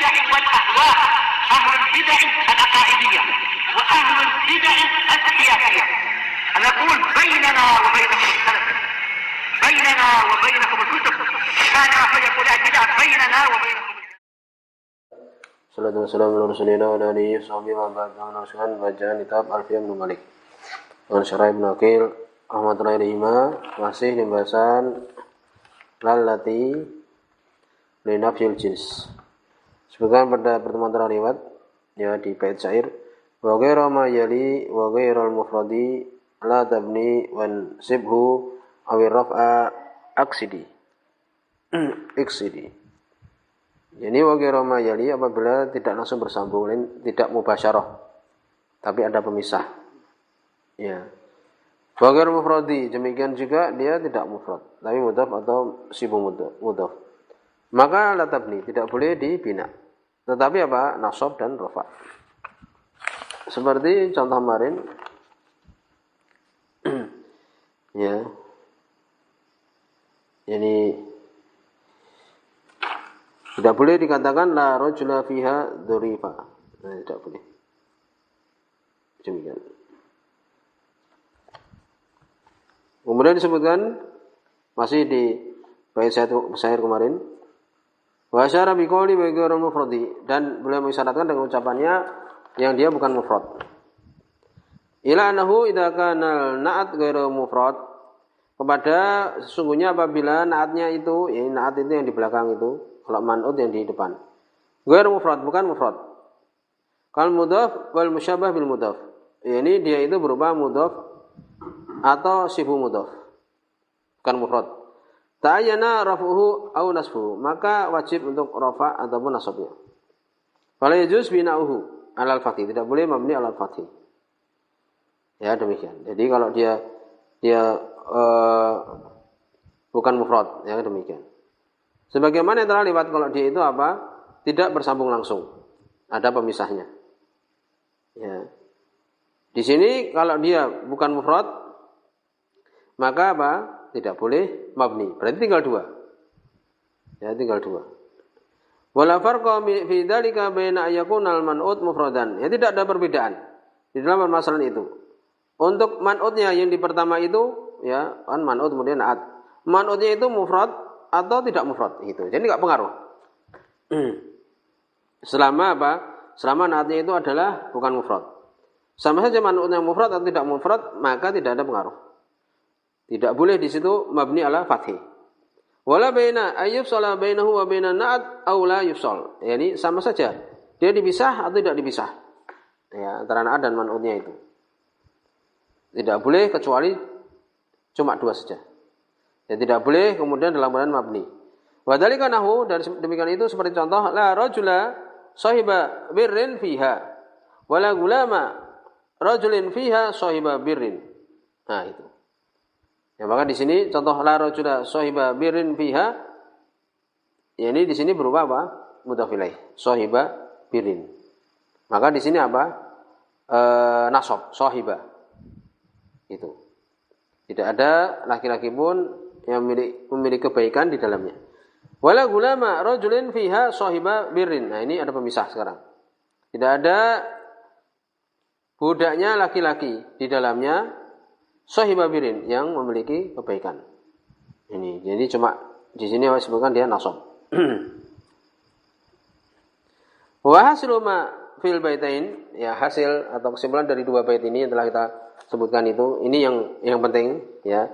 البدع والأهواء، أهل البدع العقائدية وأهل البدع السياسية. نقول بيننا وبينكم السلف، بيننا وبينكم الكتب، كان أحد يقول البدع بيننا وبينكم. Salatu wassalamu ala rasulillah wa ala alihi wa sahbihi wa ba'd. Bacaan kitab Alfiyah Ibnu Malik dengan Syarah Ibnu Aqil rahmatullahi alaihi, masih pembahasan lallati li nafsil jins. Sebutkan pada pertemuan terlewat ya di bait syair wa ghairu ma yali wa ghairul mufradi la tabni wan sibhu awir raf'a aksidi iksidi. Jadi wagairu ma yali apabila tidak langsung bersambung, tidak mubasyarah, tapi ada pemisah. Ya. Wagairu mufradi, demikian juga dia tidak mufrad, tapi mudhaf atau sibu mudhaf. Maka la tabni, tidak boleh dibina. Tetapi apa? Nasab dan rafa. Seperti contoh kemarin ya. Jadi tidak boleh dikatakan la rajula fiha dzurifa. Nah, tidak boleh. Demikian. Kemudian disebutkan masih di bait syair kemarin. Wa asyara bi qouli wa ghairu mufradi, dan beliau mengisyaratkan dengan ucapannya yang dia bukan mufrad. Ila annahu idza kana na'at ghairu mufrad, kepada sesungguhnya apabila naatnya itu, ya naat itu yang di belakang itu, kalau man'ud yang di depan. Ghairu mufrad, bukan mufrad. Kal mudhaf wal musyabah bil mudhaf. Ini dia itu berupa mudhaf atau sifu mudhaf. Bukan mufrad. Ta'ayyana raf'uhu au nasbuhu, maka wajib untuk rafa' ataupun nasabnya. Fala yajuz bina'uhu 'alal fathi, tidak boleh mabni 'alal fathi. Ya, demikian. Jadi kalau dia bukan mufrad, ya demikian. Sebagaimana yang telah lewat, kalau dia itu apa? Tidak bersambung langsung. Ada pemisahnya. Ya. Di sini kalau dia bukan mufrad, maka apa? Tidak boleh mabni. Berarti tinggal dua. Ya, tinggal dua. Wala farqa fi dzalika baina ayyakuna al-man'ut mufradan. Ya, tidak ada perbedaan di dalam permasalahan itu. Untuk man'utnya yang di pertama itu, ya, kan man'ut kemudian naat. Man'utnya itu mufrad atau tidak mufrad itu. Jadi enggak pengaruh. Selama apa? Selama naatnya itu adalah bukan mufrad. Sama saja man'utnya mufrad atau tidak mufrad, maka tidak ada pengaruh. Tidak boleh di situ mabni ala fathi. Wala baina ayyufsala bainahu wa bainan na'at aw la yufsal. Yani sama saja. Dia dipisah atau tidak dipisah. Ya, antara naat dan man'utnya itu. Tidak boleh kecuali cuma dua saja. Ya, tidak boleh kemudian dalam keadaan mabni. Wa dzalika nahu, dan demikian itu seperti contoh la rajula sahiba birrin fiha wala gulama rajulin fiha sahiba birrin. Nah, itu. Ya, maka di sini contoh la rajula sahiba birrin fiha, ya ini di sini berupa apa? Mudhaf ilaih, sahiba birrin. Maka di sini apa? Nasab, sahiba. Itu. Tidak ada laki-laki pun yang memiliki kebaikan di dalamnya. Wala gulama rajulin fiha sahiba birrin. Nah, ini ada pemisah sekarang. Tidak ada budaknya laki-laki di dalamnya sahiba birrin yang memiliki kebaikan. Ini. Jadi cuma di sini disebutkan dia nasab. Wa hasilu ma fil baitain, ya hasil atau kesimpulan dari dua bait ini yang telah kita sebutkan itu, ini yang penting, ya.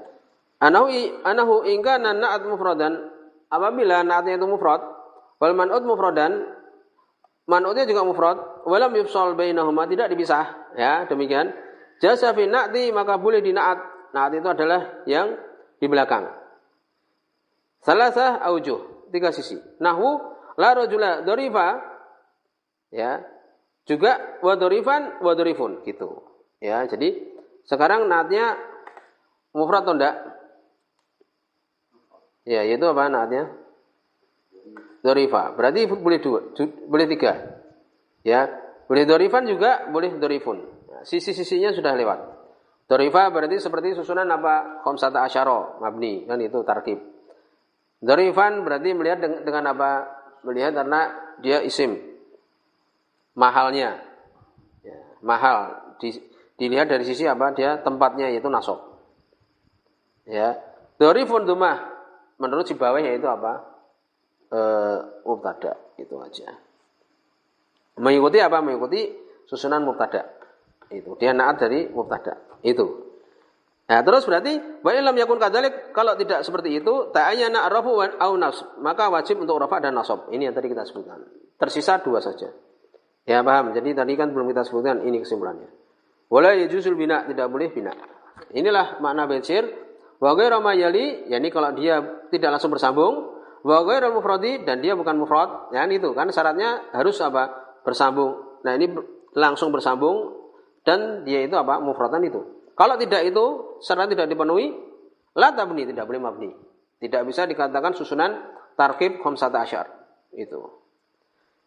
Anahu in kana na'at mufradan, apabila na'atnya itu mufrad, wal man'ut mufradan, man'utnya juga mufrad, walam yufsal bainahuma, tidak dipisah, ya, demikian. Jasa fi na'ti, maka boleh di na'at. Na'at itu adalah yang di belakang. Salasah aujuh, tiga sisi. Nahwu la rajula dharifa, ya. Juga wa dharifan wa dharifun, gitu. Ya, jadi sekarang naatnya mufrad atau enggak? Ya, yaitu apa naatnya? Dharifa. Berarti boleh dua, boleh tiga. Ya, boleh dharifan juga, boleh dharifun. Sisi-sisinya sudah lewat. Dharifa berarti seperti susunan apa? Khamsata asyara, mabni, kan itu tarkib. Dharifan berarti melihat dengan apa? melihat karena dia isim mahalnya. Ya, mahal dilihat dari sisi apa? Dia tempatnya yaitu nasab. Ya. Dzarifun dzumah menurut Sibawayh yaitu apa? Mubtada, itu aja. Mengikuti apa? Mengikuti susunan mubtada. Itu dia naat dari mubtada. Itu. Nah, terus berarti wa illam yakun kadzalik, kalau tidak seperti itu ta'ayyana ar-rafu au nasb, maka wajib untuk rafa dan nasab. Ini yang tadi kita sebutkan. Tersisa dua saja. Ya paham? Jadi tadi kan belum kita sebutkan, ini kesimpulannya. Wala yajuzul bina, tidak boleh bina. Inilah makna bait syair. Wa ghairu ma yali, yakni kalau dia tidak langsung bersambung, wa ghairu mufradi, dan dia bukan mufrad. Ya itu kan syaratnya harus apa? Bersambung. Nah, ini langsung bersambung dan dia itu apa? Mufradan itu. Kalau tidak itu, syarat tidak dipenuhi, la tabni, tidak boleh mabni. Tidak bisa dikatakan susunan tarkib khamsata asyar. Itu.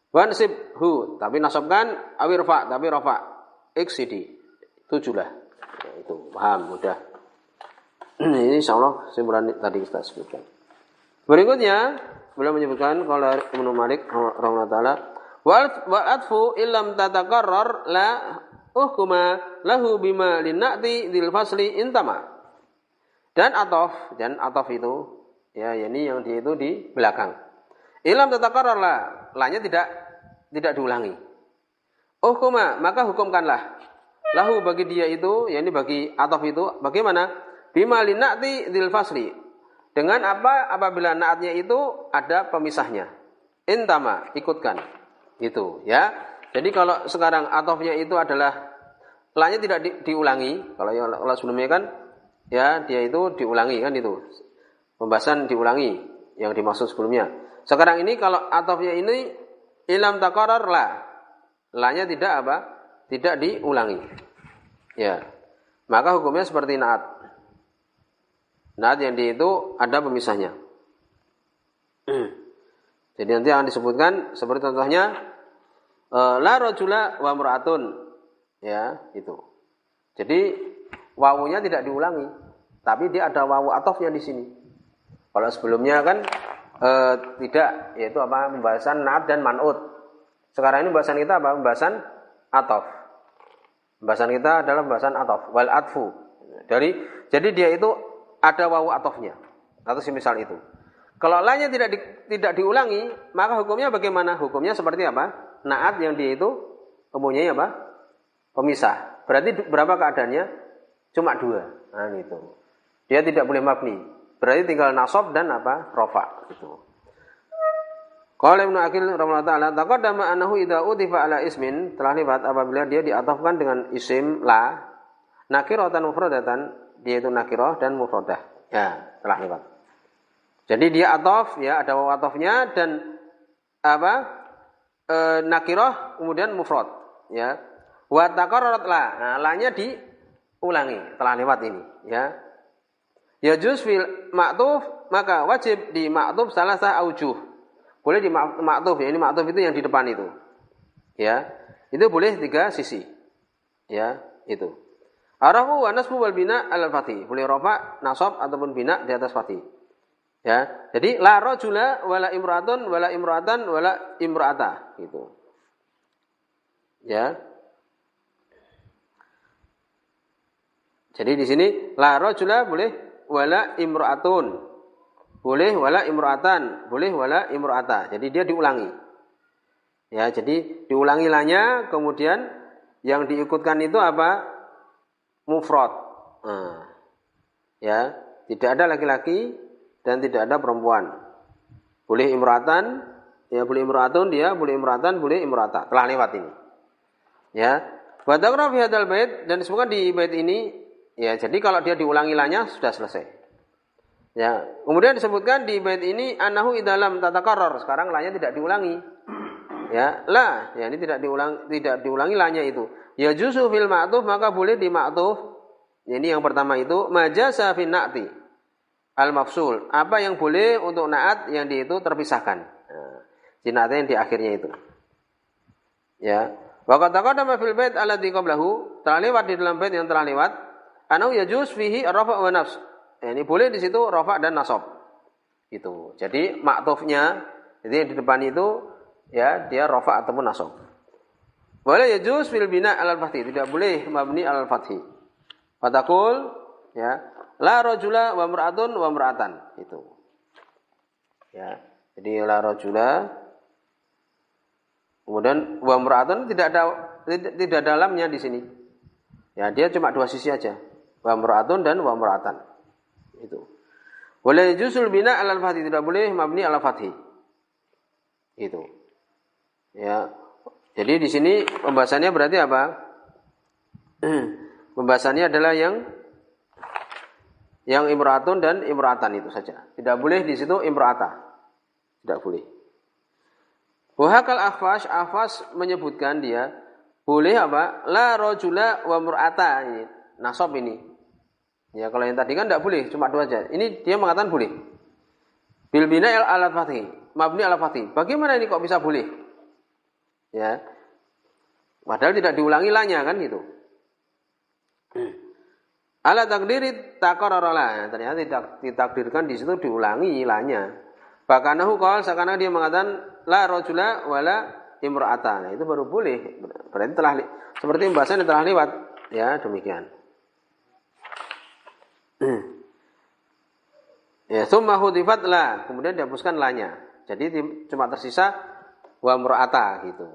Wansibhu, tapi nasabkan, awirfa, tapi rafa. XCD. 7 lah. Ya, itu, paham, mudah. Ini insyaallah simpulan tadi kita sebutkan. Berikutnya, beliau menyebutkan kalau Ibnu Malik rahimahullah taala, wa atfu illam tatakarrar la uhkuma lahu bima linna'ti dzil fasli intama. Dan atof itu ya ini yang dia itu di belakang. Ilam tatakarrar la-nya tidak diulangi. Uhkuma, maka hukumkanlah. Lahu bagi dia itu, yakni bagi atof itu bagaimana? Bima linna'ti dzil fasli. Dengan apa? Apabila naatnya itu ada pemisahnya. Intama, ikutkan. Itu, ya. Jadi kalau sekarang atofnya itu adalah la-nya tidak diulangi. Kalau yang sebelumnya kan ya dia itu diulangi kan itu. Pembahasan diulangi yang dimaksud sebelumnya. Sekarang ini kalau atofnya ini ilam taqarrar la-nya tidak apa? Tidak diulangi. Ya. Maka hukumnya seperti naat. Naat yang di itu ada pemisahnya. Jadi nanti akan disebutkan seperti contohnya la rajula wa imra'atun, ya itu. Jadi wawunya tidak diulangi, tapi dia ada wawu atofnya di sini. Kalau sebelumnya kan tidak, yaitu apa? Pembahasan naat dan man'ut. Sekarang ini pembahasan kita apa? Pembahasan atof. Pembahasan kita adalah pembahasan atof wal atfu. Jadi dia itu ada wawu atofnya atau semisal itu. Kalau la-nya tidak diulangi, maka hukumnya bagaimana? Hukumnya seperti apa? Naat yang dia itu mempunyai apa? Pemisah. Berarti berapa keadaannya? Cuma 2. Nah, itu. Dia tidak boleh mabni. Berarti tinggal nasab dan apa? Rafa. Gitu. Qala Ibnu Aqil rahimahullah taala, taqaddama annahu idza utifa ala ismin, telah lewat apabila dia diatafkan dengan isim la, nakiratan mufradatan, dia itu nakirah dan mufradah. Ya, telah lewat. Jadi dia ataf, ya ada wawu atafnya dan apa? Nakirah kemudian mufrad, ya. Wa taqarrarat la. Nah, la-nya diulangi, telah lewat ini, ya. Yajuz fil ma'tuf, maka wajib di ma'tuf salasah aujuh. Boleh di ma'tuf, ya ini ma'tuf itu yang di depan itu. Ya. Itu boleh 3 sisi. Ya, itu. Arahu wa nasbu wal bina al fathi. Boleh rafa, nasab ataupun bina di atas fathi. Ya, jadi la rajula wala imra'atun wala imra'atan wala imra'ata gitu. Ya. Jadi di sini la rajula boleh wala imra'atun. Boleh wala imra'atan, boleh wala imra'ata. Jadi dia diulangi. Ya, jadi diulangi la-nya, kemudian yang diikutkan itu apa? Mufrad. Nah, ya, tidak ada laki-laki dan tidak ada perempuan. Boleh imra'atan, ya boleh imra'atun dia, boleh imra'atan, boleh imra'ata. Telah lewat ini. Ya. Wa dzakara fi hadzal bait, dan disebutkan di bait ini, ya jadi kalau dia diulangi la-nya sudah selesai. Ya, kemudian disebutkan di bait ini annahu idzalam tatakarrar, sekarang la-nya tidak diulangi. Ya, la, ya ini tidak diulangi la-nya itu. Ya juzu fil ma'tuf, maka boleh di ma'tuf. Ini yang pertama itu majasa fin na'ti. Al-mafsul, apa yang boleh untuk naat yang di itu terpisahkan. Nah, yang di akhirnya itu. Ya. Wa qad taqaddama fil bait alladzi qablahu, telah lewat di dalam bait yang telah lewat, anau yajuz fihi ar-rafa' wa nasb. Ini boleh di situ rafa' dan nasab. Gitu. Jadi maktufnya Jadi yang di depan itu ya dia rafa ataupun nasab. Wala yajuz fil bina' alal fathi, tidak boleh mabni alal fathi. Fatakul ya la rajula wa mar'atun wa mar'atan itu. Ya. Jadi la rajula kemudian wa mar'atun tidak ada dalamnya di sini. Ya, dia cuma dua sisi aja. Wa mar'atun dan wa mar'atan. Itu. Wala yajuzul bina' alal fathi, tidak boleh mabni alal fathi. Itu. Ya. Jadi di sini pembahasannya berarti apa? Pembahasannya adalah yang imra'atun dan imra'atan itu saja. Tidak boleh di situ imra'ata. Tidak boleh. Wahakal Akhfash menyebutkan dia boleh apa? La rajula wa mur'ata, ini nasab ini. Ya kalau yang tadi kan tidak boleh, cuma dua aja. Ini dia mengatakan boleh. Bil bina'il ala fathi, mabni ala fathi. Bagaimana ini kok bisa boleh? Ya. Padahal tidak diulangi lanya kan gitu. Ala takdiri takarrara, ternyata tidak ditakdirkan di situ diulangi lanya. Bahkanahu qala seakan dia mengatakan la rajula wala imra'ata. Nah, itu baru boleh. Berarti telah seperti pembahasan yang telah lewat. Ya, demikian. Ya, summa hudifat la, kemudian dihapuskan lanya. Jadi cuma tersisa wa imra'ata gitu.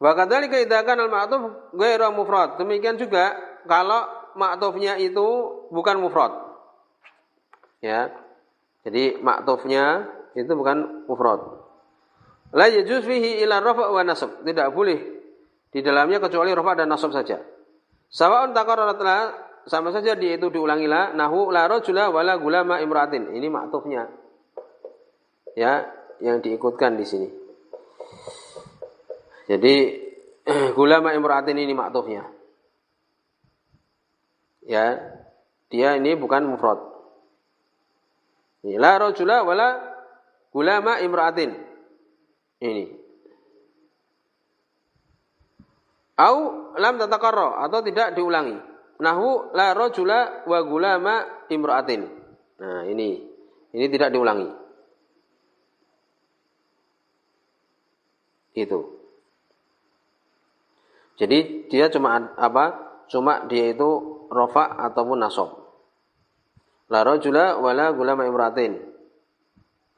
Wa kadzalika idza kana al-ma'tuf ghairu mufrad. Demikian juga kalau ma'tufnya itu bukan mufrad. Ya. Jadi ma'tufnya itu bukan mufrad. La yajuz fihi ila rafa' wa nasab. Tidak boleh di dalamnya kecuali rafa' dan nasab saja. Sawa'un takarrarat la, sama saja dia itu diulangi la, nahu la rajula wala gulama imra'atin. Ini ma'tufnya. Ya, yang diikutkan di sini. Jadi gulama imra'atin ini ma'tufnya. Ya, dia ini bukan mufrad. La rajula wala gulama imra'atin. Ini. Au lam tatakarrar, atau tidak diulangi. Nahu la rajula wa gulama imra'atin. Nah, ini tidak diulangi. Itu. Jadi dia cuma apa? Cuma dia itu rafa ataupun nasab. La rajula wala gulama imra'atin.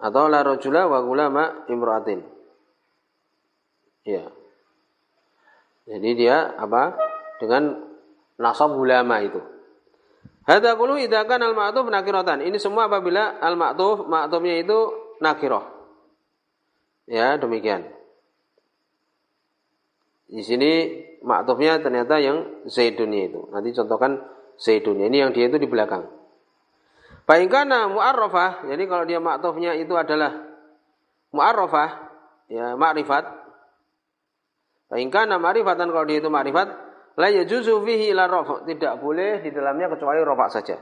Atau la rajula wa gulama imra'atin. Ya. Jadi dia apa? Dengan nasab gulama itu. Hadza kullu idza kana al-ma'tuf nakiratan. Ini semua apabila ma'tufnya itu nakirah. Ya, demikian. Di sini ma'tufnya ternyata yang zaidunnya itu. Nanti contohkan zaidunnya. Ini yang dia itu di belakang. Fa in kana mu'arrafah, jadi kalau dia ma'tufnya itu adalah mu'arrafah, ya ma'rifat. Fa in kana ma'rifatan, kalau dia itu ma'rifat, la yajuzu fihi ila rafa', tidak boleh di dalamnya kecuali rafa' saja.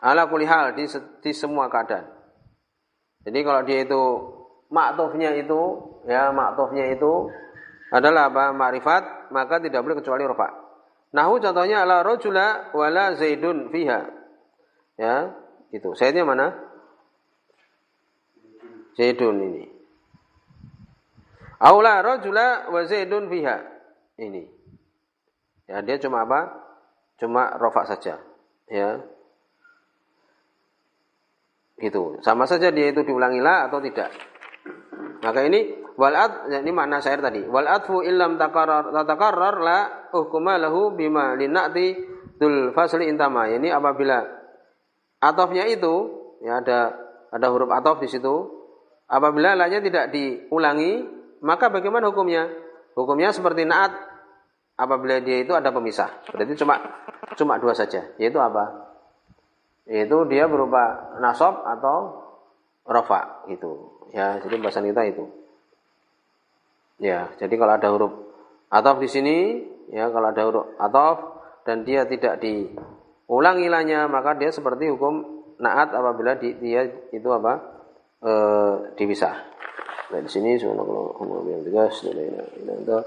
Ala kulli hal, di semua keadaan. Jadi kalau dia itu ma'tufnya itu, ya ma'tufnya itu adalah apa? Ma'rifat, maka tidak boleh kecuali rafa'. Nahu contohnya ala rajula wala zaidun fiha. Ya, itu. Zaidnya mana? Zaidun ini. Aula rajula wa zaidun fiha. Ini. Ya, dia cuma apa? Cuma rafa' saja. Ya. Gitu. Sama saja dia itu diulangi la atau tidak. Maka ini ini makna syair tadi. Wal atfu illam tatakarrar la hukuma lahu bima linati dul fasli intama. Ini apabila atofnya itu ya ada huruf atof di situ. Apabila la-nya tidak diulangi, maka bagaimana hukumnya? Hukumnya seperti na'at apabila dia itu ada pemisah. Berarti cuma dua saja. Yaitu apa? Yaitu dia berupa nasab atau rafa gitu. Ya, jadi bahasan kita itu. Ya, jadi kalau ada huruf atof di sini, ya kalau ada huruf atof dan dia tidak diulangi la-nya, maka dia seperti hukum na'at apabila dia itu apa? Dipisah. Nah, di sini subhanallah wa bihamdihi, la ilaha illa anta,